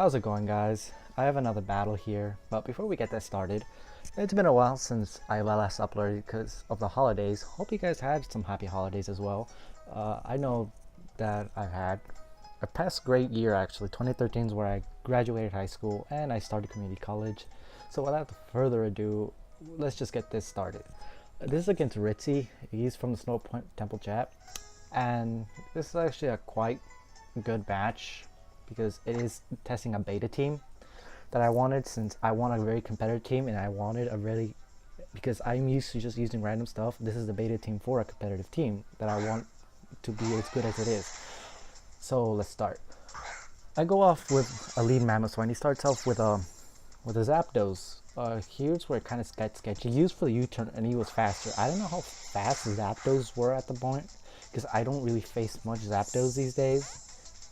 How's it going, guys? I have another battle here, but before we get that started, it's been a while since I last uploaded because of the holidays. Hope you guys had some happy holidays as well. I know that I've had a past great year actually. 2013 is where I graduated high school and I started community college. So without further ado, let's just get this started. This is against Ritzy. He's from the Snowpoint Temple chat, and this is actually a quite good match because it is testing a beta team that I wanted, since I want a very competitive team and I wanted a really, because I'm used to just using random stuff. This is the beta team for a competitive team that I want to be as good as it is. So let's start. I go off with a lead mammoth and he starts off with a Zapdos. Here's where it kind of gets sketchy. He used for the U-turn and he was faster. I don't know how fast Zapdos were at the point because I don't really face much Zapdos these days,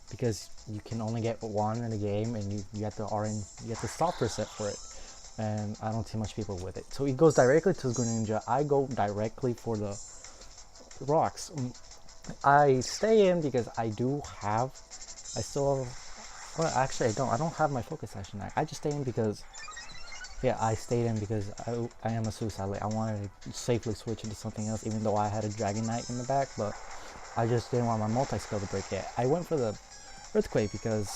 because you can only get one in a game and you get the software set for it, and I don't see much people with it. So he goes directly to his Greninja. I go directly for the rocks. I stay in because I still have, well, actually I don't have my focus action. I just stay in because, yeah, I stayed in because I am a suicide. Like, I wanted to safely switch into something else, even though I had a Dragonite in the back, but I just didn't want my multi-skill to break yet. I went for the Earthquake because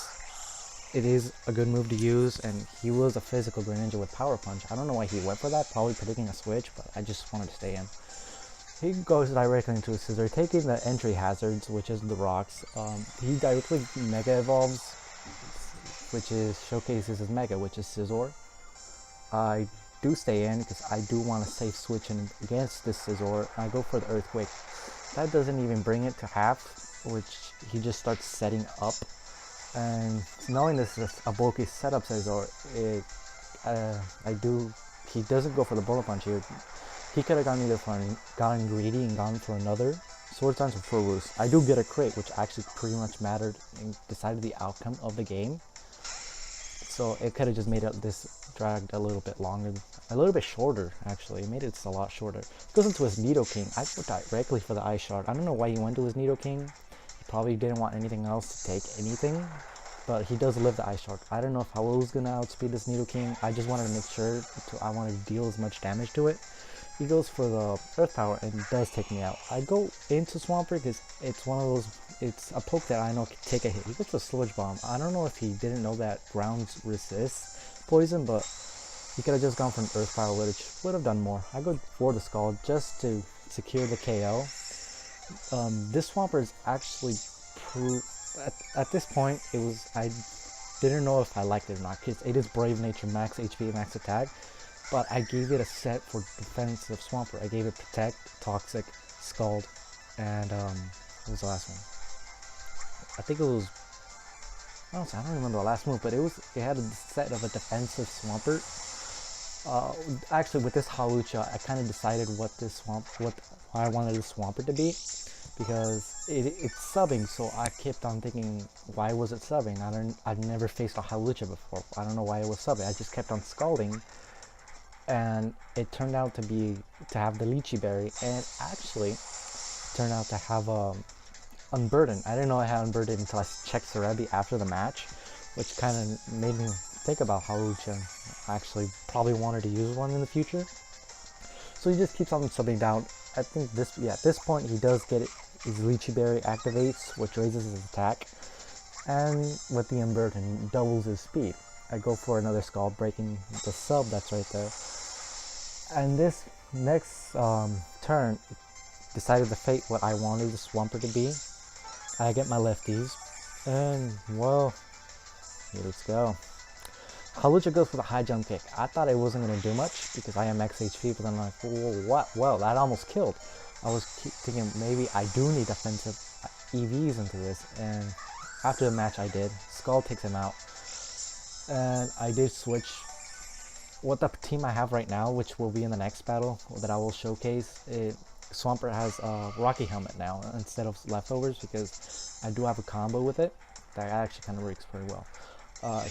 it is a good move to use, and he was a physical Greninja with Power Punch. I don't know why he went for that, probably predicting a switch, but I just wanted to stay in. He goes directly into his Scizor, taking the entry hazards, which is the rocks. He directly Mega Evolves, which showcases his Mega, which is Scizor. I do stay in because I do want a safe switch in against this Scizor. I go for the Earthquake. That doesn't even bring it to half, which he just starts setting up. And knowing this is a bulky setup Scizor, he doesn't go for the Bullet Punch here. He could have gotten greedy and gone for another Swords Dance or Full Roost. I do get a crit, which actually pretty much mattered and decided the outcome of the game. So it could have just made this dragged a little bit longer, a little bit shorter actually. It made it a lot shorter. Goes into his Nidoking. I go directly for the Ice Shard. I don't know why he went to his Nidoking. He probably didn't want anything else to take anything, but he does live the Ice Shard. I don't know if Howell was gonna outspeed this Nidoking. I just wanted to make sure I wanted to deal as much damage to it. He goes for the Earth Power and does take me out. I go into Swampert because it's one of those, it's a poke that I know can take a hit. He goes for Sludge Bomb. I don't know if he didn't know that grounds resist poison, but he could have just gone for an Earth Power, which would have done more. I go for the Scald just to secure the KO. This Swampert is actually at this point, I didn't know if I liked it or not, because it is Brave Nature, max HP, max attack. But I gave it a set for defensive Swampert. I gave it Protect, Toxic, Scald, and what was the last one? I think it was, honestly, I don't remember the last move, but it had a set of a defensive Swampert. Actually, with this Hawlucha, I kind of decided what I wanted this Swampert to be, because it's subbing. So I kept on thinking, why was it subbing? I've never faced a Hawlucha before. I don't know why it was subbing. I just kept on scalding. And it turned out to have the Lychee Berry, and actually turned out to have Unburden. I didn't know I had Unburden until I checked Cerebi after the match, which kind of made me think about how Lucha actually probably wanted to use one in the future. So he just keeps on subbing down. I think at this point he does get it. His Lychee Berry activates, which raises his attack, and with the Unburden doubles his speed. I go for another Scald, breaking the sub that's right there. And this next turn decided to fate what I wanted the Swampert to be. I get my lefties, and well, here let's go. Hawlucha goes for the high jump kick. I thought it wasn't going to do much because I am max HP, but I'm like, what? Well, that almost killed. I was thinking maybe I do need offensive EVs into this, and after the match I did. Scald takes him out. And I did switch what the team I have right now, which will be in the next battle that I will showcase. Swampert has a Rocky Helmet now instead of Leftovers, because I do have a combo with it that actually kind of works pretty well.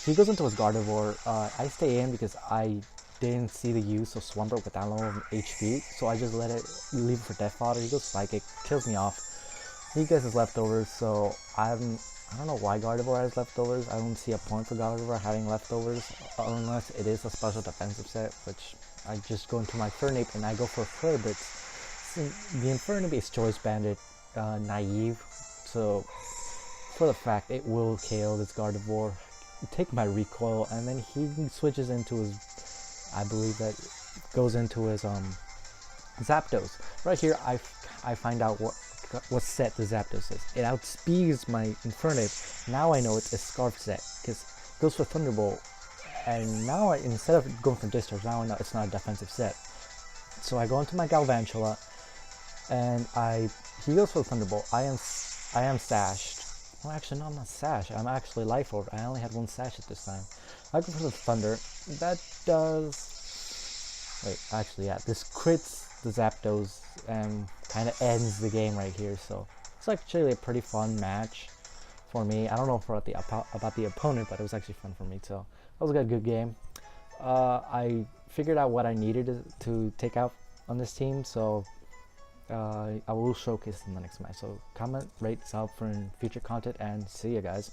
He goes into his Gardevoir. I stay in because I didn't see the use of Swampert with that low of HP, so I just leave it for Death Fodder. He goes Psychic, kills me off. He gets his Leftovers, so I'm I don't know why Gardevoir has leftovers. I don't see a point for Gardevoir having leftovers unless it is a special defensive set, which I just go into my Fernape and I go for Furbits. The Infernape is Choice Bandit naive, so for the fact it will KO this Gardevoir, take my recoil, and then he switches into his, I believe that goes into his Zapdos. Right here I find out what set the Zapdos is. It outspeeds my Infernape. Now I know it's a Scarf set because it goes for Thunderbolt, and now instead of going for Discharge, now I know it's not a defensive set. So I go into my Galvantula, and he goes for Thunderbolt. I am sashed. Well, actually, no, I'm not sashed. I'm actually Life Orb. I only had one sash at this time. I go for the Thunder. That does. Wait, actually, yeah. This crits the Zapdos and kind of ends the game right here. So it's actually a pretty fun match for me. I don't know about the opponent, but it was actually fun for me. So that was a good game. I figured out what I needed to take out on this team. So I will showcase in the next match. So comment, rate, sub for future content, and see you guys.